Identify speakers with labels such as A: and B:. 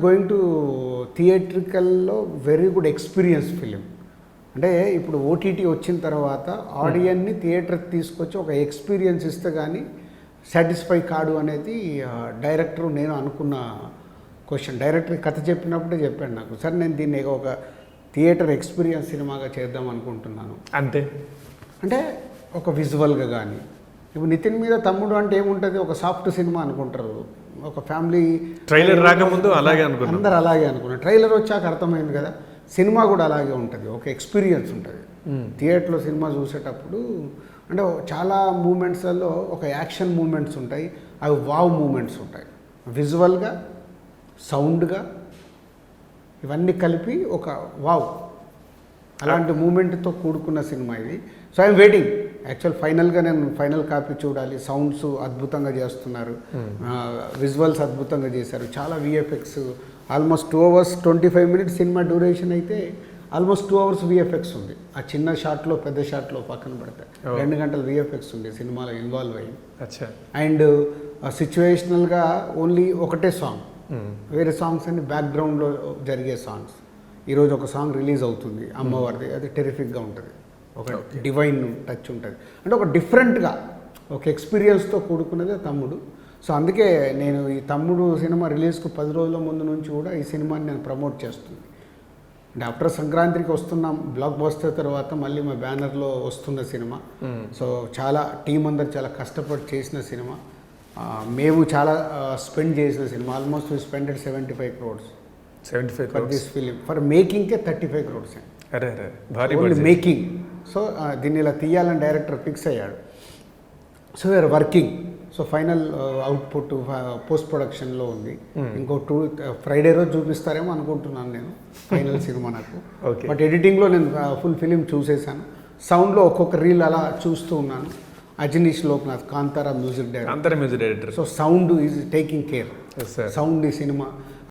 A: Going to థియేట్రికల్లో very good experience film. అంటే ఇప్పుడు ఓటీటీ వచ్చిన తర్వాత ఆడియన్ని థియేటర్కి తీసుకొచ్చి ఒక ఎక్స్పీరియన్స్ ఇస్తే కానీ సాటిస్ఫై కాడు అనేది డైరెక్టర్ నేను అనుకున్న క్వశ్చన్. డైరెక్టర్ కథ చెప్పినప్పుడే చెప్పాడు నాకు, సార్ నేను దీన్ని ఒక థియేటర్ ఎక్స్పీరియన్స్ సినిమాగా చేద్దాం అనుకుంటున్నాను. అంటే ఒక విజువల్గా కానీ, ఇప్పుడు నితిన్ మీద తమ్ముడు అంటే ఏముంటుంది, ఒక సాఫ్ట్ సినిమా అనుకుంటారు, ఒక ఫ్యామిలీ.
B: ట్రైలర్ రాకముందు అలాగే అనుకున్నారు,
A: అందరు అలాగే అనుకున్నారు. ట్రైలర్ వచ్చాక అర్థమైంది కదా, సినిమా కూడా అలాగే ఉంటుంది, ఒక ఎక్స్పీరియన్స్ ఉంటుంది. థియేటర్లో సినిమా చూసేటప్పుడు అంటే చాలా మూమెంట్స్లో ఒక యాక్షన్ మూమెంట్స్ ఉంటాయి, అవి వావ్ మూమెంట్స్ ఉంటాయి, విజువల్గా సౌండ్గా ఇవన్నీ కలిపి ఒక వావ్ అలాంటి మూమెంట్తో కూడుకున్న సినిమా ఇది. So I'm waiting. యాక్చువల్ ఫైనల్గా నేను ఫైనల్ కాపీ చూడాలి. సౌండ్స్ అద్భుతంగా చేస్తున్నారు, విజువల్స్ అద్భుతంగా చేశారు, చాలా VFX. Almost 2 hours 25 minutes cinema duration అయితే ఆల్మోస్ట్ 2 hours విఎఫ్ఎక్స్ ఉంది. ఆ చిన్న షాట్లో పెద్ద షాట్లో పక్కన పెడితే 2 గంటలు విఎఫ్ఎక్స్ ఉంది సినిమాలో ఇన్వాల్వ్ అయ్యి. అండ్ సిచ్యువేషనల్గా ఓన్లీ ఒకటే సాంగ్, వేరే సాంగ్స్ అన్ని బ్యాక్గ్రౌండ్లో జరిగే సాంగ్స్. ఈరోజు ఒక సాంగ్ రిలీజ్ అవుతుంది అమ్మవారిది, అది టెరిఫిక్గా ఉంటుంది, ఒక డివైన్ టచ్ ఉంటుంది. అంటే ఒక డిఫరెంట్గా ఒక ఎక్స్పీరియన్స్తో కూడుకున్నదే తమ్ముడు. సో అందుకే నేను ఈ తమ్ముడు సినిమా రిలీజ్కు 10 రోజుల ముందు నుంచి కూడా ఈ సినిమాని నేను ప్రమోట్ చేస్తుంది. అంటే ఆఫ్టర్ సంక్రాంతికి వస్తున్నాం, బ్లాక్ బస్టర్ తర్వాత మళ్ళీ మా బ్యానర్లో వస్తున్న సినిమా. సో చాలా టీం అందరు చాలా కష్టపడి చేసిన సినిమా, మేము చాలా స్పెండ్ చేసిన సినిమా. Almost we spended 75 crores for this film. For మేకింగ్కే 35 crores ఓన్లీ మేకింగ్. సో దీన్ని ఇలా తీయాలని డైరెక్టర్ ఫిక్స్ అయ్యాడు. So we are working. So final output post ప్రొడక్షన్లో ఉంది. ఇంకో ఫ్రైడే రోజు చూపిస్తారేమో అనుకుంటున్నాను నేను ఫైనల్ సినిమా నాకు. బట్ ఎడిటింగ్లో నేను ఫుల్ ఫిలిం చూసేసాను. సౌండ్లో ఒక్కొక్క రీల్ అలా చూస్తూ ఉన్నాను. Ajaneesh Loknath, Kantara music director.
B: Music director.
A: So sound is taking care. Sound ఈ సినిమా